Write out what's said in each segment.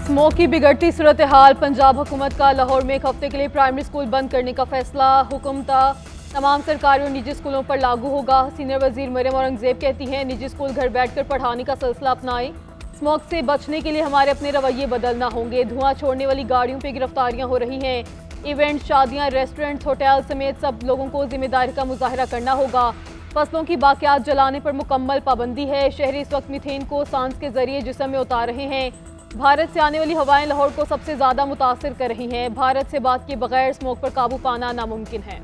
Smoke की बिगड़ती सूरत हाल, पंजाब हुकूमत का लाहौर में एक हफ्ते के लिए प्राइमरी स्कूल बंद करने का फैसला। हुक्म तमाम सरकारी और निजी स्कूलों पर लागू होगा। सीनियर वजीर मरियम औरंगजेब कहती हैं, निजी स्कूल घर बैठकर पढ़ाने का सिलसिला अपनाएं। स्मोक से बचने के लिए हमारे अपने रवैये बदलना होंगे। धुआं छोड़ने वाली गाड़ियों पर गिरफ्तारियां हो रही हैं। इवेंट, शादियां, रेस्टोरेंट, होटल समेत सब लोगों को जिम्मेदारी का मुजाहरा करना होगा। फसलों की बाकियात जलाने पर मुकम्मल पाबंदी है। शहरी इस वक्त मीथेन को सांस के जरिए जिस्म में उतार रहे हैं। भारत से आने वाली हवाएं लाहौर को सबसे ज्यादा मुतासिर कर रही हैं। भारत से बात के बगैर स्मोक पर काबू पाना नामुमकिन है।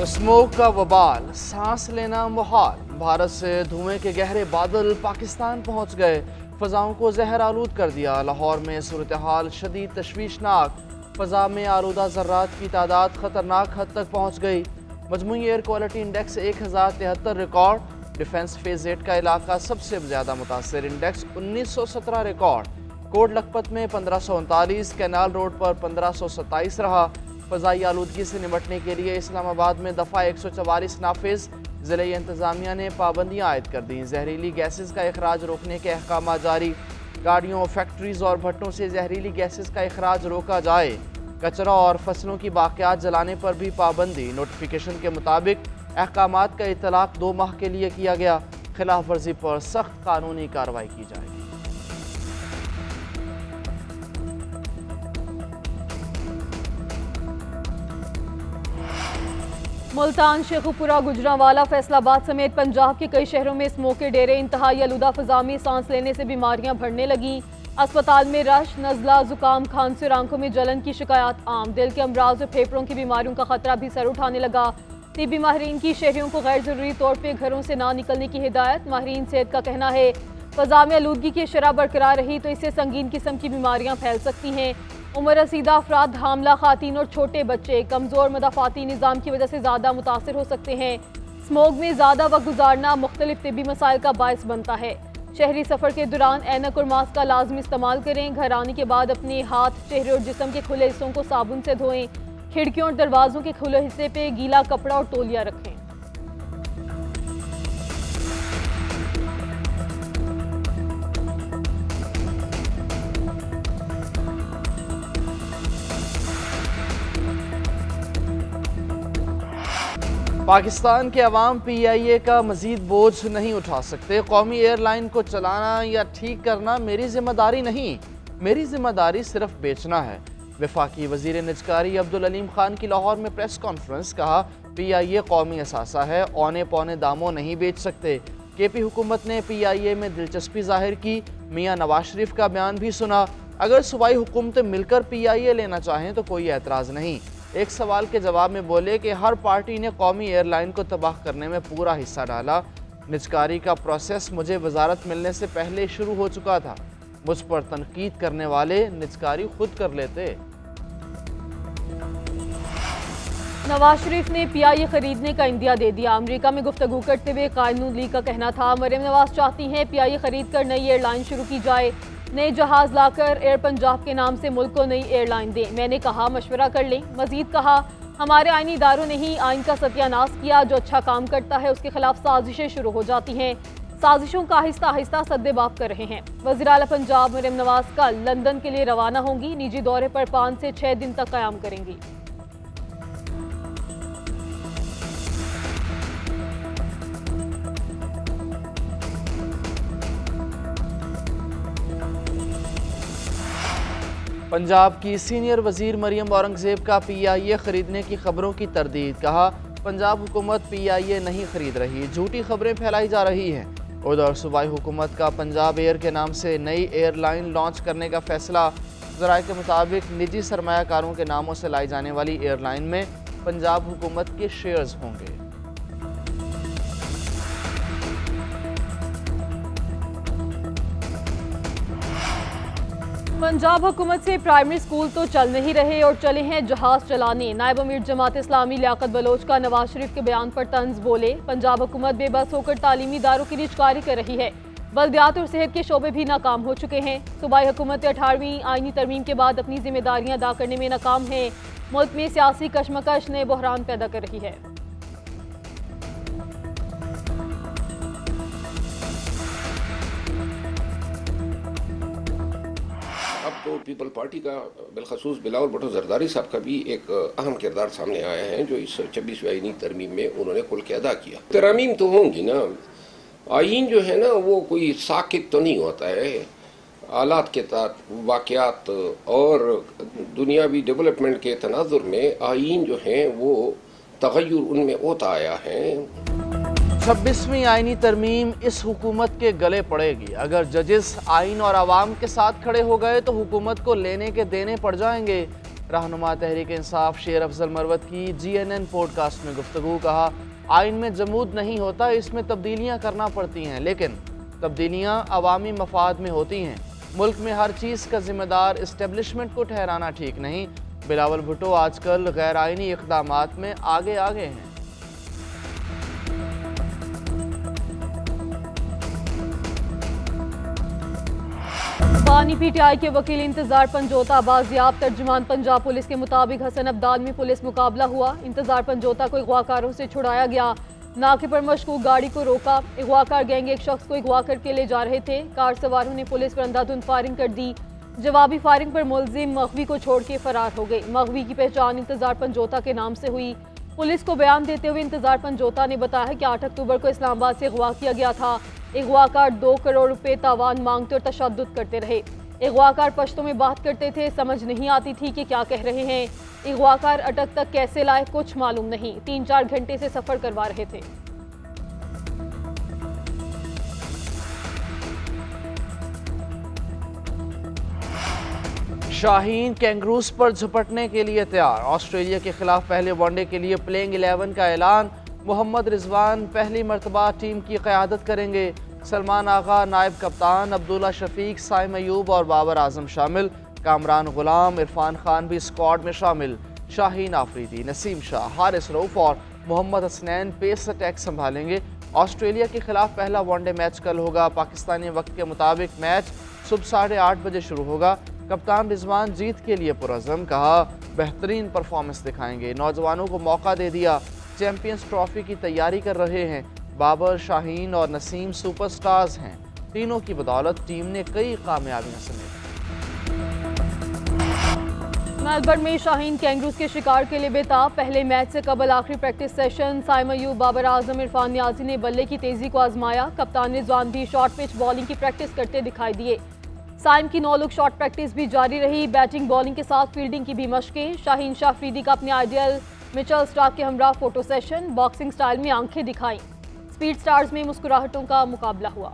स्मोक का वबाल, सांस लेना मुहाल। भारत से धुएं के गहरे बादल पाकिस्तान पहुंच गए, फजाओं को जहर आलूद कर दिया। लाहौर में सूरत हाल शदीद तशवीशनाक। फ़ज़ा में आलूदा ज़र्रात की तादाद ख़तरनाक हद तक पहुँच गई। मजमूई air quality index 1073 record. Defence phase 8 का इलाका सबसे ज़्यादा मुतासर, इंडेक्स 1917 रिकॉर्ड। कोट लखपत में 1539, कैनाल रोड पर 1527 रहा। फ़ज़ाई आलूदगी से निपटने के लिए इस्लामाबाद में दफ़ा 144 नाफिज। ज़िले इंतज़ामिया ने पाबंदियाँ आयद कर दी। जहरीली गैसेस का अखराज रोकने के अहकाम जारी। गाड़ियों, फैक्ट्रीज और भट्टों से जहरीली गैसेस का अखराज रोका जाए। कचरा और फसलों की बाकियात जलाने पर भी पाबंदी। नोटिफिकेशन के मुताबिक अहकामात का इतलाक़ 2 माह के लिए किया गया। खिलाफ वर्जी पर सख्त कानूनी कार्रवाई की जाएगी। मुल्तान, शेखुपुरा, गुजरांवाला, फैसलाबाद समेत पंजाब के कई शहरों में स्मोक के डेरे। इंतहाई आलूदा फ़ज़ा में सांस लेने से बीमारियां बढ़ने लगी। अस्पताल में रश, नज़ला, जुकाम, खांसी और आंखों में जलन की शिकायत आम। दिल के अमराज और फेफड़ों की बीमारियों का खतरा भी सर उठाने लगा। तिब्बी माहिरीन की शहरियों को गैर ज़रूरी तौर पर घरों से ना निकलने की हिदायत। माहिरीन सेहत का कहना है, फ़ज़ा में आलूदगी की शरह बरकरार रही तो इससे संगीन किस्म की बीमारियां फैल सकती हैं। उम्र रसीदा अफराद, हामला खातून और छोटे बच्चे कमज़ोर मदाफ़ाती निज़ाम की वजह से ज़्यादा मुतासर हो सकते हैं। स्मोक में ज़्यादा वक्त गुजारना मुख्तलिफ तिब्बी मसाइल का बायस बनता है। शहरी सफ़र के दौरान ऐनक और मास्क का लाजमी इस्तेमाल करें। घर आने के बाद अपने हाथ, चेहरे और जिस्म के खुले हिस्सों को साबुन से धोएं। खिड़कियों और दरवाज़ों के खुले हिस्से पे गीला कपड़ा और तौलिया रखें। पाकिस्तान के अवाम PIA का मजीद बोझ नहीं उठा सकते। कौमी एयरलाइन को चलाना या ठीक करना मेरी जिम्मेदारी नहीं, मेरी जिम्मेदारी सिर्फ बेचना है। वफाकी वजीर निजकारी अब्दुल अलीम खान की लाहौर में प्रेस कॉन्फ्रेंस। कहा, PIA कौमी असासा है, औने पौने दामों नहीं बेच सकते। KP हुकूमत ने PIA में दिलचस्पी जाहिर की। मियाँ नवाज शरीफ का बयान भी सुना। अगर सूबाई हुकूमतें मिलकर PIA लेना चाहें तो कोई एतराज़ नहीं। एक सवाल के जवाब में बोले कि हर पार्टी ने कौमी एयरलाइन को तबाह करने में पूरा हिस्सा डाला। निजकारी का प्रोसेस मुझे वजारत मिलने से पहले शुरू हो चुका था। मुझ पर तनकीद करने वाले निजकारी खुद कर लेते। नवाज शरीफ ने PIA खरीदने का इंदिया दे दिया। अमेरिका में गुफ्तगू करते हुए कायद नून लीग का कहना था, मरियम नवाज चाहती हैं PIA खरीद कर नई एयरलाइन शुरू की जाए। नए जहाज लाकर एयर पंजाब के नाम से मुल्क को नई एयरलाइन दें। मैंने कहा मशवरा कर लें। मजीद कहा, हमारे आईनी इदारों ने ही आइन का सत्यानाश किया। जो अच्छा काम करता है उसके खिलाफ साजिशें शुरू हो जाती हैं। साजिशों का आहिस्ता आहिस्ता सद्देबाप कर रहे हैं। वज़ीर आला पंजाब मरियम नवाज कल लंदन के लिए रवाना होंगी। निजी दौरे पर 5 से 6 दिन तक क़याम करेंगी। पंजाब की सीनियर वजीर मरियम औरंगजेब का PIA खरीदने की खबरों की तरदीद। कहा, पंजाब हुकूमत PIA नहीं खरीद रही, झूठी खबरें फैलाई जा रही हैं। उधर सूबाई हुकूमत का पंजाब एयर के नाम से नई एयरलाइन लॉन्च करने का फैसला। ज़राए के मुताबिक निजी सरमायाकारों के नामों से लाई जाने वाली एयरलाइन में पंजाब हुकूमत के शेयर्स होंगे। पंजाब हुकूमत से प्राइमरी स्कूल तो चल नहीं रहे और चले हैं जहाज चलाने। नायब अमीर जमात इस्लामी लियाकत बलोच का नवाज शरीफ के बयान पर तंज बोले। पंजाब हुकूमत बेबस होकर तालीमी इदारों की निजकारी कर रही है। बल्दियात और सेहत के शोबे भी नाकाम हो चुके हैं। सूबाई हुकूमत 18वीं आईनी तरमीम के बाद अपनी जिम्मेदारियां अदा करने में नाकाम है। मुल्क में सियासी कशमकश ने बहरान पैदा कर रही है। तो पीपल पार्टी का बिलखसूस बिलावल भुट्टो जरदारी साहब का भी एक अहम किरदार सामने आया है, जो इस 26वीं आईनी तरमीम में उन्होंने खुल के अदा किया। तरमीम तो होंगी ना, आइन जो है ना वो कोई साकित तो नहीं होता है। आलात के तहत वाक़यात और दुनियावी डेवलपमेंट के तनाजुर में आइन जो है वो तगय्युर उनमें होता आया है। 26वीं आईनी तरमीम इस हुकूमत के गले पड़ेगी। अगर जजेस आइन और आवाम के साथ खड़े हो गए तो हुकूमत को लेने के देने पड़ जाएंगे। रहनुमा तहरीक इंसाफ शेर अफजल मरवत की GNN पॉडकास्ट में गुफ्तगू। कहा, आइन में जमूद नहीं होता, इसमें तब्दीलियाँ करना पड़ती हैं, लेकिन तब्दीलियाँ अवामी मफाद में होती हैं। मुल्क में हर चीज़ का जिम्मेदार इस्टेब्लिशमेंट को ठहराना ठीक नहीं। बिलावल भुट्टो आजकल गैर आइनी इक़दामात में आगे आगे हैं। बानी PTI के वकील इंतजार पंजोता बाजियाब। तर्जुमान पंजाब पुलिस के मुताबिक हसन अब्दाल में पुलिस मुकाबला हुआ। इंतजार पंजोता को अगवाकारों से छुड़ाया गया। नाके पर मशकूक गाड़ी को रोका। अगवाकार गैंग एक शख्स को अगवा करके ले जा रहे थे। कार सवारों ने पुलिस पर अंधाधुंध फायरिंग कर दी। जवाबी फायरिंग पर मुलजिम मगवी को छोड़ के फरार हो गए। मगवी की पहचान इंतजार पंजोता के नाम से हुई। पुलिस को बयान देते हुए इंतजार पंजोता ने बताया कि 8 अक्टूबर को इस्लामाबाद से अगवा किया गया था। अगवाकार 2 करोड़ रुपए तावान मांगते और तशद्दुद करते रहे। अगवाकार पश्तो में बात करते थे, समझ नहीं आती थी कि क्या कह रहे हैं। अगवाकार अटक तक कैसे लाए कुछ मालूम नहीं। 3-4 घंटे से सफर करवा रहे थे। शाहीन कैंगरूस पर झपटने के लिए तैयार। ऑस्ट्रेलिया के खिलाफ पहले वनडे के लिए प्लेइंग 11 का ऐलान। मोहम्मद रिजवान पहली मरतबा टीम की क़यादत करेंगे। सलमान आगा नायब कप्तान, अब्दुल्ला शफीक, साइम अयूब और बाबर आजम शामिल। कामरान गुलाम, इरफान खान भी स्क्वाड में शामिल। शाहीन आफरीदी, नसीम शाह, हारिस रऊफ और मोहम्मद हसनैन पेस अटैक संभालेंगे। ऑस्ट्रेलिया के खिलाफ पहला वनडे मैच कल होगा। पाकिस्तानी वक्त के मुताबिक मैच सुबह 8:30 बजे शुरू होगा। कप्तान रिजवान जीत के लिए पुरज़म। कहा, बेहतरीन परफॉर्मेंस दिखाएंगे। नौजवानों को मौका दे दिया। चैंपियंस ट्रॉफी की तैयारी कर रहे हैं। बाबर, शाहीन और नसीम सुपरस्टार्स हैं। तीनों की बदौलत टीम ने कई कामयाबियां समेटी। मेलबर्न में शाहीन कैंगरूस के शिकार के लिए बेताब। पहले मैच से कबल आखिरी प्रैक्टिस सेशन। साइम अयूब, बाबर आजम, इरफान नियाजी ने बल्ले की तेजी को आजमाया। कप्तान रिजवान भी शॉर्ट पिच बॉलिंग की प्रैक्टिस करते दिखाई दिए। साइम की 9 लुक शॉट प्रैक्टिस भी जारी रही। बैटिंग बॉलिंग के साथ फील्डिंग की भी मशकें। शाहीन शाह अफरीदी का अपने आइडियल मिचेल स्टार्क के हमरा फोटो सेशन। बॉक्सिंग स्टाइल में आंखें दिखाई। स्पीड स्टार्स में मुस्कुराहटों का मुकाबला हुआ।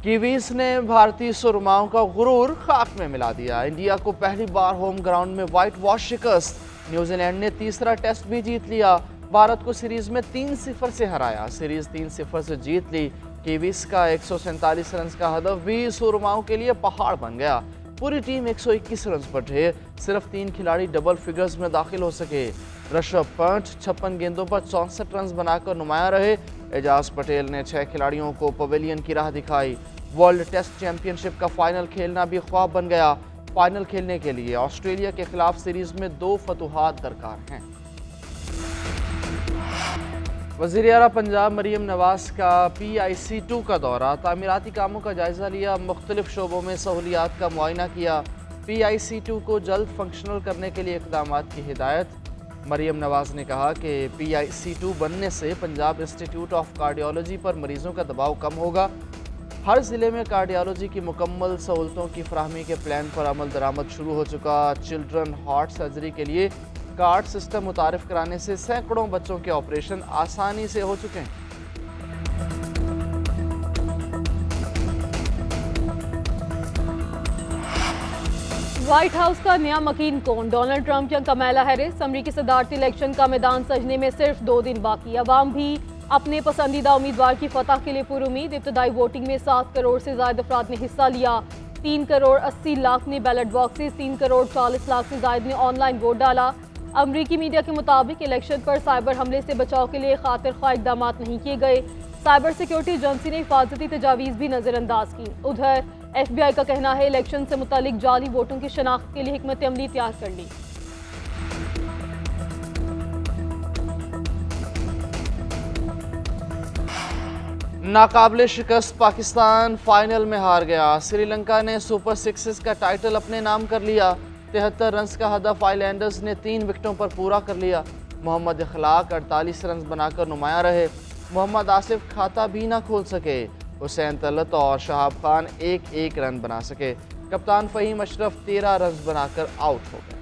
कीवीज ने भारतीय सुरमाओं का गुरूर खाक में मिला दिया। इंडिया को पहली बार होम ग्राउंड में व्हाइट वॉश शिकस्त। न्यूजीलैंड ने तीसरा टेस्ट भी जीत लिया। भारत को सीरीज में 3-0 से हराया। सीरीज 3-0 से जीत ली। कीवीज का 147 रन का हदफ भी सुरमाओं के लिए पहाड़ बन गया। पूरी टीम 121 रन पर ढेर। सिर्फ 3 खिलाड़ी डबल फिगर्स में दाखिल हो सके। ऋषभ पंत 56 गेंदों पर 64 रन बनाकर नुमाया रहे। एजाज पटेल ने 6 खिलाड़ियों को पवेलियन की राह दिखाई। वर्ल्ड टेस्ट चैंपियनशिप का फाइनल खेलना भी ख्वाब बन गया। फाइनल खेलने के लिए ऑस्ट्रेलिया के खिलाफ सीरीज में 2 फतुहात दरकार हैं। वज़ीर आला पंजाब मरीम नवाज का PIC2 का दौरा। तामीराती कामों का जायजा लिया। मुख्तलिफ शोबों में सहूलियात का मुआयना किया। PIC2 को जल्द फंक्शनल करने के लिए इक़दामात की हिदायत। मरीम नवाज ने कहा कि PIC2 बनने से पंजाब इंस्टीट्यूट ऑफ कार्डियोलॉजी पर मरीजों का दबाव कम होगा। हर ज़िले में कार्डियोलॉजी की मुकम्मल सहूलतों की फराहमी के प्लान पर अमल दरामद शुरू हो चुका। चिल्ड्रन हार्ट सर्जरी के लिए कार्ड सिस्टम मुतारिफ कराने से सैकड़ों बच्चों के ऑपरेशन आसानी से हो चुके हैं। व्हाइट हाउस का नया मकीन कौन? डोनाल्ड ट्रंप या कमला हैरिस? अमरीकी सदारती इलेक्शन का मैदान सजने में सिर्फ 2 दिन बाकी। अवाम भी अपने पसंदीदा उम्मीदवार की फतह के लिए पुरुमीद। इब्तदाई वोटिंग में 7 करोड़ से ज्यादा अफराद ने हिस्सा लिया। 3 करोड़ 80 लाख ने बैलेट बॉक्सेस, 3 करोड़ 40 लाख से ज्यादा ने ऑनलाइन वोट डाला। अमरीकी मीडिया के मुताबिक इलेक्शन पर साइबर हमले से बचाव के लिए खातिर ख्वाह इक़दाम नहीं किए गए। साइबर सिक्योरिटी एजेंसी ने हिफाजती तजावीज़ भी नज़रअंदाज की। उधर FBI का कहना है इलेक्शन से मुतालिक जाली वोटों की शनाख्त के लिए हिकमत अमली तैयार कर ली। नाकाबिले शिकस्त पाकिस्तान फाइनल में हार गया। श्रीलंका ने सुपर सिक्सेस का टाइटल अपने नाम कर लिया। 73 रन का हदफ आइलैंडर्स ने 3 विकेटों पर पूरा कर लिया। मोहम्मद इखलाक 48 रन बनाकर नुमाया रहे। मोहम्मद आसिफ खाता भी ना खोल सके। हुसैन तलत और शहाब खान एक एक रन बना सके। कप्तान फ़हीम अशरफ 13 रन बनाकर आउट हो गए।